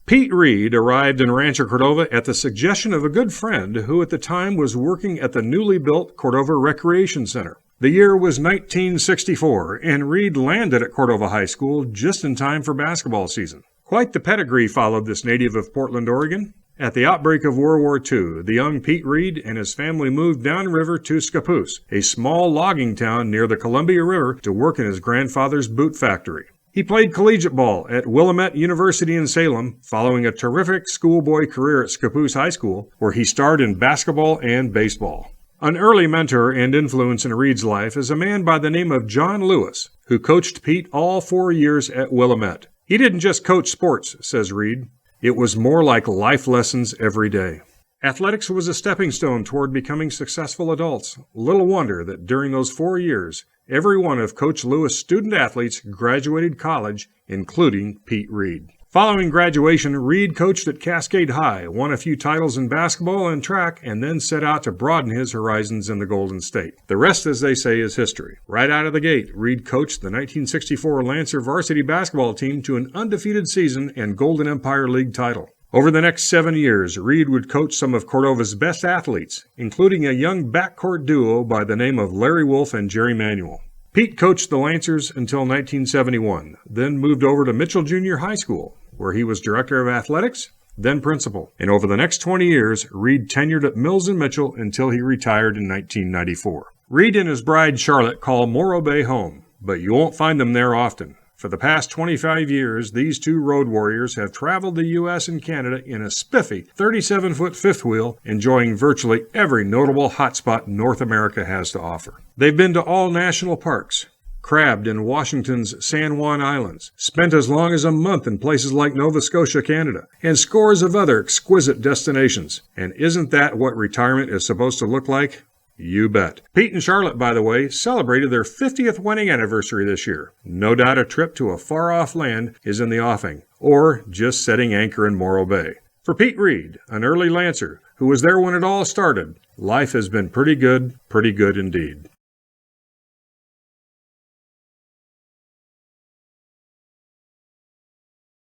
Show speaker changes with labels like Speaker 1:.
Speaker 1: Pete Reed arrived in Rancho Cordova at the suggestion of a good friend who at the time was working at the newly built Cordova Recreation Center. The year was 1964, and Reed landed at Cordova High School just in time for basketball season. Quite the pedigree followed this native of Portland, Oregon. At the outbreak of World War II, the young Pete Reed and his family moved downriver to Scappoose, a small logging town near the Columbia River, to work in his grandfather's boot factory. He played collegiate ball at Willamette University in Salem, following a terrific schoolboy career at Scappoose High School, where he starred in basketball and baseball. An early mentor and influence in Reed's life is a man by the name of John Lewis, who coached Pete all 4 years at Willamette. He didn't just coach sports, says Reed. It was more like life lessons every day. Athletics was a stepping stone toward becoming successful adults. Little wonder that during those 4 years, every one of Coach Lewis' student athletes graduated college, including Pete Reed. Following graduation, Reed coached at Cascade High, won a few titles in basketball and track, and then set out to broaden his horizons in the Golden State. The rest, as they say, is history. Right out of the gate, Reed coached the 1964 Lancer varsity basketball team to an undefeated season and Golden Empire League title. Over the next 7 years, Reed would coach some of Cordova's best athletes, including a young backcourt duo by the name of Larry Wolf and Jerry Manuel. Pete coached the Lancers until 1971, then moved over to Mitchell Junior High School, where he was director of athletics, then principal. And over the next 20 years, Reed tenured at Mills and Mitchell until he retired in 1994. Reed and his bride Charlotte call Morro Bay home, but you won't find them there often. For the past 25 years, these two road warriors have traveled the U.S. and Canada in a spiffy 37-foot fifth wheel, enjoying virtually every notable hotspot North America has to offer. They've been to all national parks, crabbed in Washington's San Juan Islands, spent as long as a month in places like Nova Scotia, Canada, and scores of other exquisite destinations. And isn't that what retirement is supposed to look like? You bet. Pete and Charlotte, by the way, celebrated their 50th wedding anniversary this year. No doubt a trip to a far-off land is in the offing, or just setting anchor in Morro Bay. For Pete Reed, an early Lancer, who was there when it all started, life has been pretty good indeed.